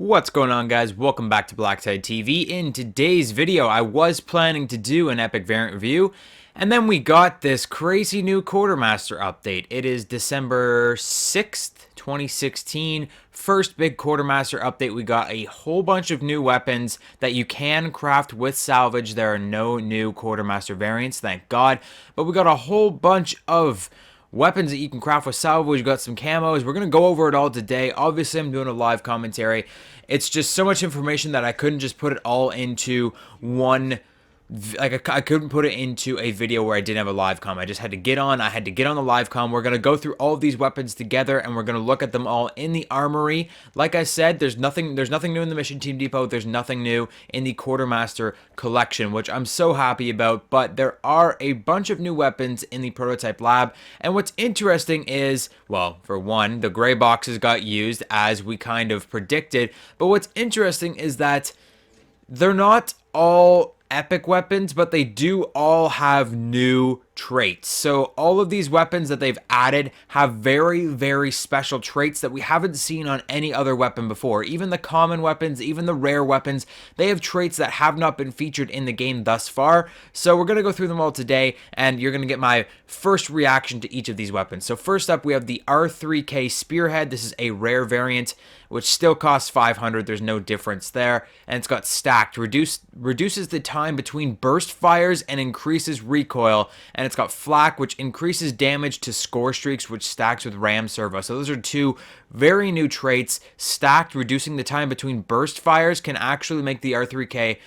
What's going on, guys? Welcome back to BlackTideTV. In today's video, I was planning to do an epic variant review, and then we got this crazy new Quartermaster update. It is December 6th, 2016. First big Quartermaster update. We got a whole bunch of new weapons that you can craft with Salvage. There are no new Quartermaster variants, thank God. But we got a whole bunch of weapons that you can craft with Salvage. We got some camos. We're going to go over it all today. Obviously, I'm doing a live commentary. It's just so much information that I couldn't just put it all into one. Like, I couldn't put it into a video where I didn't have a live com. I just had to get on. I had to get on the live com. We're going to go through all of these weapons together, and we're going to look at them all in the armory. Like I said, there's nothing new in the Mission Team Depot. There's nothing new in the Quartermaster collection, which I'm so happy about. But there are a bunch of new weapons in the prototype lab. And what's interesting is, well, for one, the gray boxes got used as we kind of predicted. But what's interesting is that they're not all epic weapons, but they do all have new traits. So all of these weapons that they've added have very, very special traits that we haven't seen on any other weapon before. Even the common weapons, even the rare weapons, they have traits that have not been featured in the game thus far. So we're going to go through them all today, and you're going to get my first reaction to each of these weapons. So first up, we have the R3K Spearhead. This is a rare variant, which still costs 500. There's no difference there. And it's got stacked. Reduces the time between burst fires and increases recoil. And it's got flak, which increases damage to score streaks, which stacks with ram servo. So those are two very new traits. Stacked, reducing the time between burst fires can actually make the R3K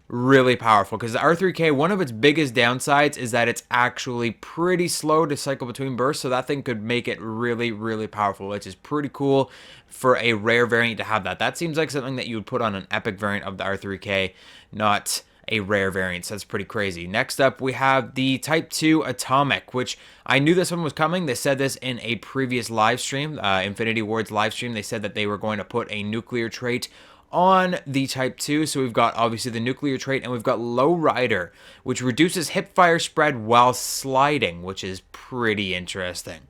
really powerful, because the R3K, one of its biggest downsides is that it's actually pretty slow to cycle between bursts, so that thing could make it really, really powerful, which is pretty cool for a rare variant to have that. That seems like something that you would put on an epic variant of the R3K, not a rare variant, so that's pretty crazy. Next up, we have the Type 2 Atomic, which I knew this one was coming. They said this in a previous live stream, Infinity Ward's live stream. They said that they were going to put a nuclear trait on the Type 2, so we've got obviously the nuclear trait, and we've got Low Rider, which reduces hipfire spread while sliding, which is pretty interesting.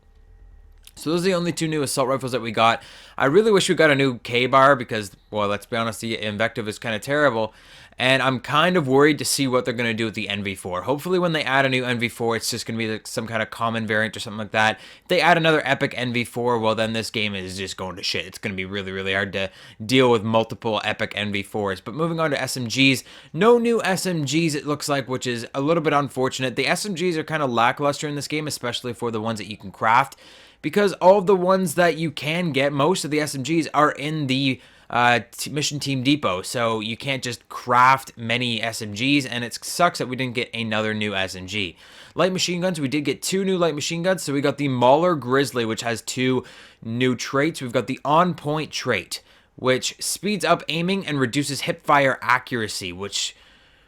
So those are the only two new assault rifles that we got. I really wish we got a new K-bar because, well, let's be honest, the Invective is kind of terrible. And I'm kind of worried to see what they're going to do with the NV4. Hopefully when they add a new NV4, it's just going to be like some kind of common variant or something like that. If they add another epic NV4, well, then this game is just going to shit. It's going to be really, really hard to deal with multiple epic NV4s. But moving on to SMGs, no new SMGs it looks like, which is a little bit unfortunate. The SMGs are kind of lackluster in this game, especially for the ones that you can craft, because all of the ones that you can get, most of the SMGs are in the Mission Team Depot, so you can't just craft many SMGs, and it sucks that we didn't get another new SMG. Light machine guns, we did get two new light machine guns. So we got the Mauler Grizzly, which has two new traits. We've got the On Point trait, which speeds up aiming and reduces hipfire accuracy, which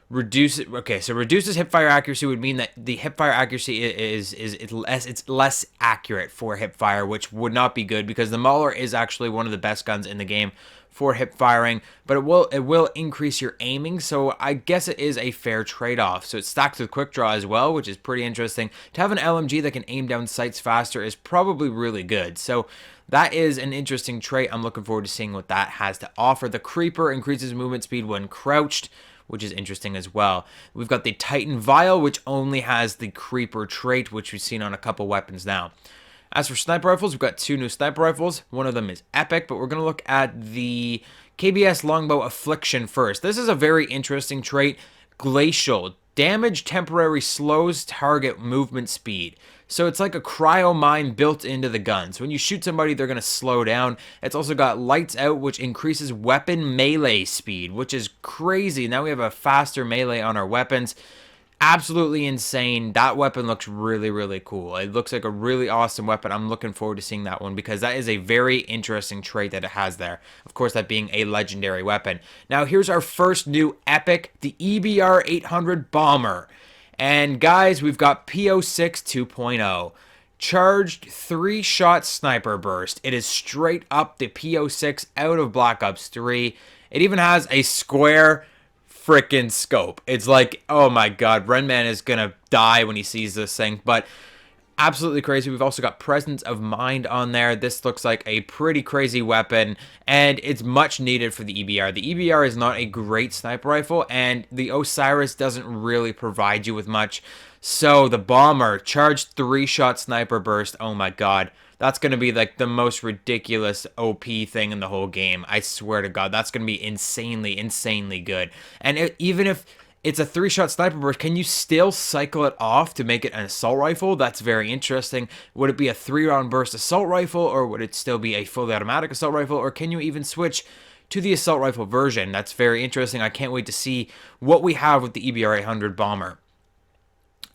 reduces hipfire accuracy would mean that the hipfire accuracy it's less accurate for hipfire, which would not be good, because the Mauler is actually one of the best guns in the game for hip firing, but it will increase your aiming, so I guess it is a fair trade-off. So it's stacked with quick draw as well, which is pretty interesting. To have an LMG that can aim down sights faster is probably really good. So that is an interesting trait. I'm looking forward to seeing what that has to offer. The Creeper increases movement speed when crouched, which is interesting as well. We've got the Titan Vial, which only has the Creeper trait, which we've seen on a couple weapons now. As for sniper rifles, we've got two new sniper rifles. One of them is epic, but we're going to look at the KBS Longbow Affliction first. This is a very interesting trait. Glacial. Damage temporary slows target movement speed. So it's like a cryo mine built into the guns. When you shoot somebody, they're going to slow down. It's also got Lights Out, which increases weapon melee speed, which is crazy. Now we have a faster melee on our weapons. Absolutely insane. That weapon looks really, really cool. It looks like a really awesome weapon. I'm looking forward to seeing that one, because that is a very interesting trait that it has there. Of course, that being a legendary weapon. Now, here's our first new epic, the EBR 800 Bomber. And guys, we've got PO6 2.0. Charged 3-shot sniper burst. It is straight up the PO6 out of Black Ops 3. It even has a square freaking scope. It's like, oh my god, Renman is gonna die when he sees this thing. But Absolutely crazy. We've also got Presence of Mind on there. This looks like a pretty crazy weapon, and it's much needed for the EBR. The EBR is not a great sniper rifle, and the Osiris doesn't really provide you with much. So the Bomber, charged 3-shot sniper burst, oh my god. That's going to be like the most ridiculous OP thing in the whole game. I swear to god, that's going to be insanely, insanely good. And even if it's a 3-shot sniper burst, can you still cycle it off to make it an assault rifle? That's very interesting. Would it be a 3-round burst assault rifle, or would it still be a fully automatic assault rifle, or can you even switch to the assault rifle version? That's very interesting. I can't wait to see what we have with the EBR 800 Bomber.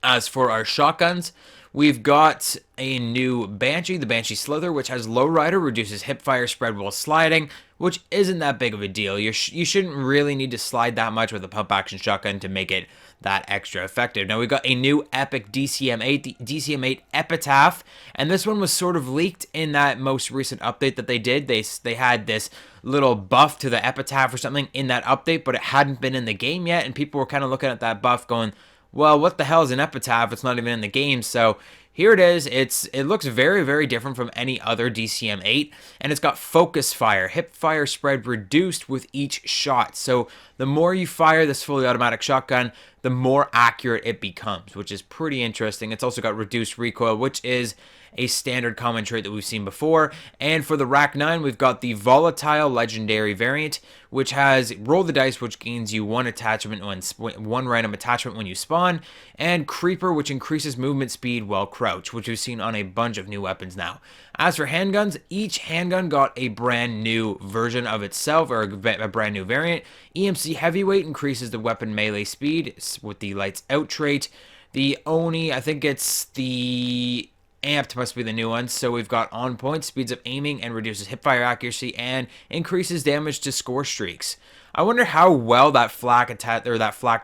As for our shotguns, we've got a new Banshee, the Banshee Slither, which has Lowrider, reduces hipfire spread while sliding, which isn't that big of a deal. You shouldn't really need to slide that much with a pump-action shotgun to make it that extra effective. Now, we've got a new epic DCM-8, the DCM-8 Epitaph, and this one was sort of leaked in that most recent update that they did. They had this little buff to the Epitaph or something in that update, but it hadn't been in the game yet, and people were kind of looking at that buff going, well, what the hell is an Epitaph? It's not even in the game. So here it is. It looks very, very different from any other DCM-8, and it's got focus fire, hip fire spread reduced with each shot. So the more you fire this fully automatic shotgun, the more accurate it becomes, which is pretty interesting. It's also got reduced recoil, which is a standard common trait that we've seen before. And for the Rack 9, we've got the Volatile Legendary variant, which has Roll the Dice, which gains you one random attachment when you spawn, and Creeper, which increases movement speed while crouch, which we've seen on a bunch of new weapons now. As for handguns, each handgun got a brand new version of itself, or a brand new variant. EMC Heavyweight increases the weapon melee speed with the Lights Out trait. The Oni, I think it's the Amped must be the new one. So we've got On Point, speeds up aiming and reduces hipfire accuracy and increases damage to score streaks. I wonder how well that flak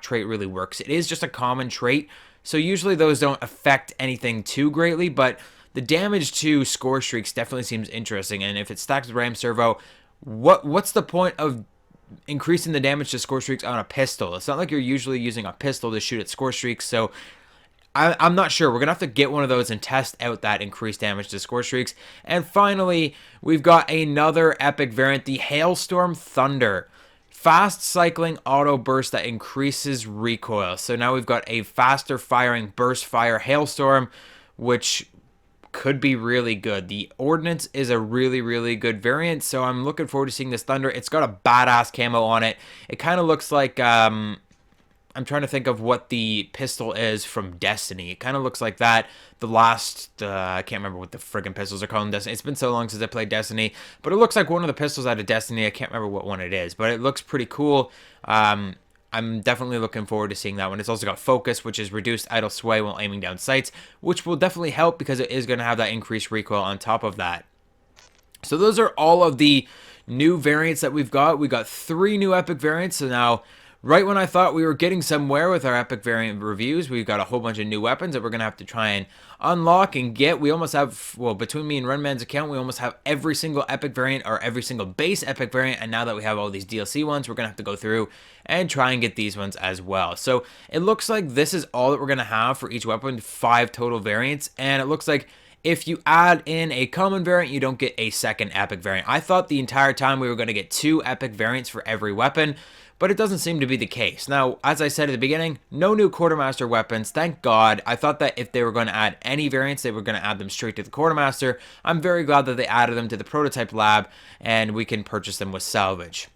trait really works. It is just a common trait, so usually those don't affect anything too greatly, but the damage to score streaks definitely seems interesting. And if it stacks with Ram Servo, what's the point of increasing the damage to score streaks on a pistol? It's not like you're usually using a pistol to shoot at score streaks, so I'm not sure. We're going to have to get one of those and test out that increased damage to score streaks. And finally, we've got another epic variant, the Hailstorm Thunder. Fast cycling auto burst that increases recoil. So now we've got a faster firing burst fire Hailstorm, which could be really good. The Ordnance is a really, really good variant, so I'm looking forward to seeing this Thunder. It's got a badass camo on it. It kind of looks like I'm trying to think of what the pistol is from Destiny. It kind of looks like that. I can't remember what the friggin' pistols are called in Destiny. It's been so long since I played Destiny, but it looks like one of the pistols out of Destiny. I can't remember what one it is, but it looks pretty cool. I'm definitely looking forward to seeing that one. It's also got Focus, which is reduced idle sway while aiming down sights, which will definitely help because it is going to have that increased recoil on top of that. So those are all of the new variants that we've got. We got 3 new epic variants, so now right when I thought we were getting somewhere with our epic variant reviews, we've got a whole bunch of new weapons that we're going to have to try and unlock and get. We almost have, well, between me and Runman's account, we almost have every single epic variant or every single base epic variant. And now that we have all these DLC ones, we're going to have to go through and try and get these ones as well. So it looks like this is all that we're going to have for each weapon, 5 total variants. And it looks like if you add in a common variant, you don't get a second epic variant. I thought the entire time we were going to get 2 epic variants for every weapon, but it doesn't seem to be the case. Now, as I said at the beginning, no new Quartermaster weapons, thank God. I thought that if they were going to add any variants, they were going to add them straight to the Quartermaster. I'm very glad that they added them to the prototype lab, and we can purchase them with Salvage.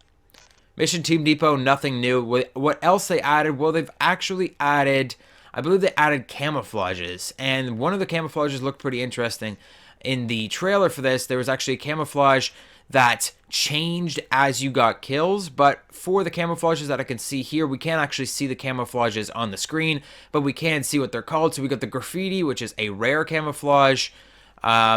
Mission Team Depot, nothing new. What else they added? Well, they've actually added, I believe they added camouflages, and one of the camouflages looked pretty interesting. In the trailer for this, there was actually a camouflage that changed as you got kills, but for the camouflages that I can see here, we can't actually see the camouflages on the screen, but we can see what they're called. So we got the Graffiti, which is a rare camouflage.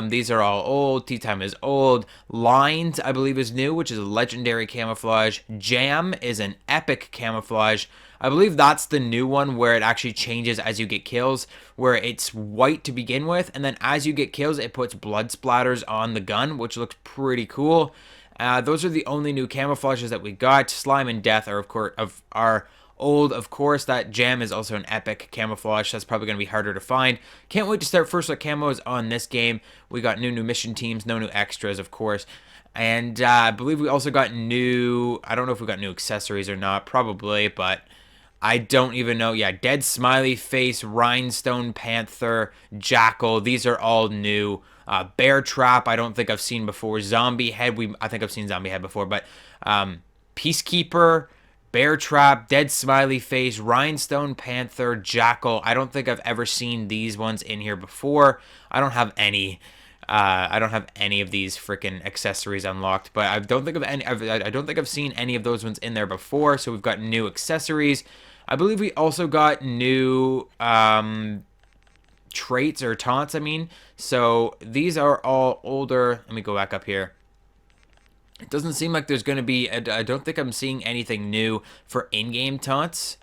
These are all old. Tea Time is old. Lines, I believe, is new, which is a legendary camouflage. Jam is an epic camouflage. I believe that's the new one where it actually changes as you get kills, where it's white to begin with, and then as you get kills, it puts blood splatters on the gun, which looks pretty cool. Those are the only new camouflages that we got. Slime and Death are, of course, old. Of course, that gem is also an epic camouflage. That's probably going to be harder to find. Can't wait to start first look camos on this game. We got new mission teams, no new extras, of course. And I believe we also got new, I don't know if we got new accessories or not, probably, but I don't even know. Yeah, Dead Smiley Face, Rhinestone Panther, Jackal, these are all new. Bear Trap, I don't think I've seen before. Zombie Head, I think I've seen Zombie Head before, but Peacekeeper, Bear Trap, Dead Smiley Face, Rhinestone Panther, Jackal. I don't think I've ever seen these ones in here before. I don't have any of these freaking accessories unlocked, but I don't think I've seen any of those ones in there before. So we've got new accessories. I believe we also got new traits or taunts, I mean. So these are all older. Let me go back up here. It doesn't seem like there's going to be, I don't think I'm seeing anything new for in-game taunts.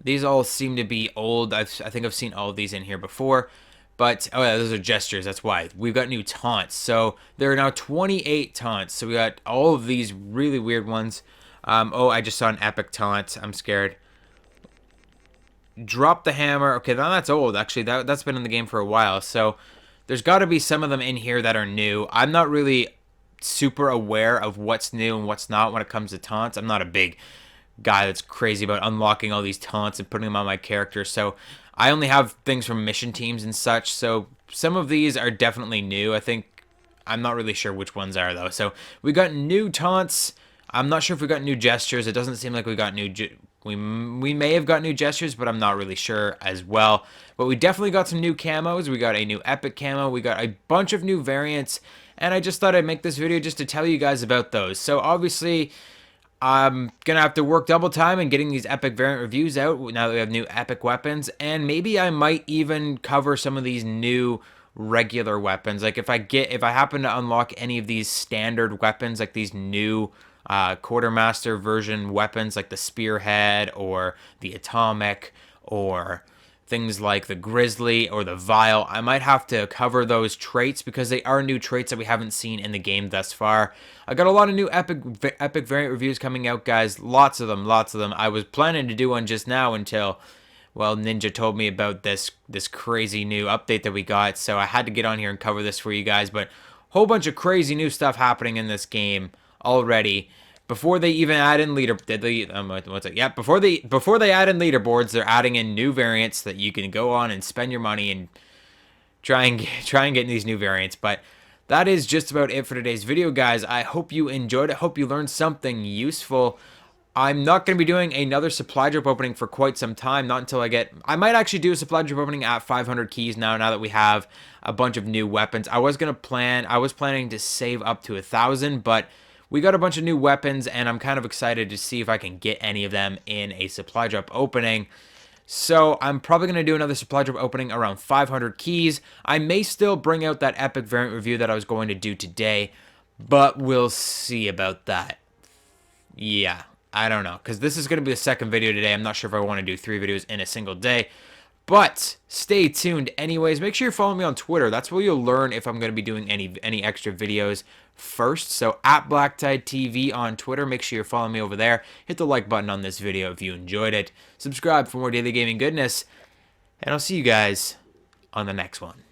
These all seem to be old. I think I've seen all of these in here before. But, oh yeah, those are gestures, that's why. We've got new taunts. So, there are now 28 taunts. So, we got all of these really weird ones. Oh, I just saw an epic taunt. I'm scared. Drop the hammer. Okay, now that's old, actually. That's been in the game for a while. So, there's got to be some of them in here that are new. I'm not really super aware of what's new and what's not when it comes to taunts. I'm not a big guy that's crazy about unlocking all these taunts and putting them on my character. So, I only have things from mission teams and such, so some of these are definitely new. I'm not really sure which ones are, though. So, we got new taunts. I'm not sure if we got new gestures. It doesn't seem like we got new... We may have got new gestures, but I'm not really sure as well. But we definitely got some new camos. We got a new epic camo. We got a bunch of new variants, and I just thought I'd make this video just to tell you guys about those. So, obviously... I'm going to have to work double time in getting these epic variant reviews out now that we have new epic weapons, and maybe I might even cover some of these new regular weapons. Like if I happen to unlock any of these standard weapons, like these new Quartermaster version weapons like the Spearhead or the Atomic or things like the Grizzly or the Vial, I might have to cover those traits because they are new traits that we haven't seen in the game thus far. I got a lot of new epic variant reviews coming out, guys. Lots of them. I was planning to do one just now until, well, Ninja told me about this crazy new update that we got, so I had to get on here and cover this for you guys. But whole bunch of crazy new stuff happening in this game already. Before they even add in before they add in leaderboards, they're adding in new variants that you can go on and spend your money and try and get these new variants. But that is just about it for today's video, guys. I hope you enjoyed it. Hope you learned something useful. I'm not going to be doing another supply drop opening for quite some time. Not until I might actually do a supply drop opening at 500 keys now that we have a bunch of new weapons. I was planning to save up to 1,000, but we got a bunch of new weapons, and I'm kind of excited to see if I can get any of them in a supply drop opening. So I'm probably going to do another supply drop opening around 500 keys. I may still bring out that epic variant review that I was going to do today, but we'll see about that. Yeah, I don't know, because this is going to be the second video today. I'm not sure if I want to do 3 videos in a single day. But stay tuned anyways. Make sure you're following me on Twitter. That's where you'll learn if I'm going to be doing any extra videos first. So at BlackTideTV on Twitter. Make sure you're following me over there. Hit the like button on this video if you enjoyed it. Subscribe for more daily gaming goodness. And I'll see you guys on the next one.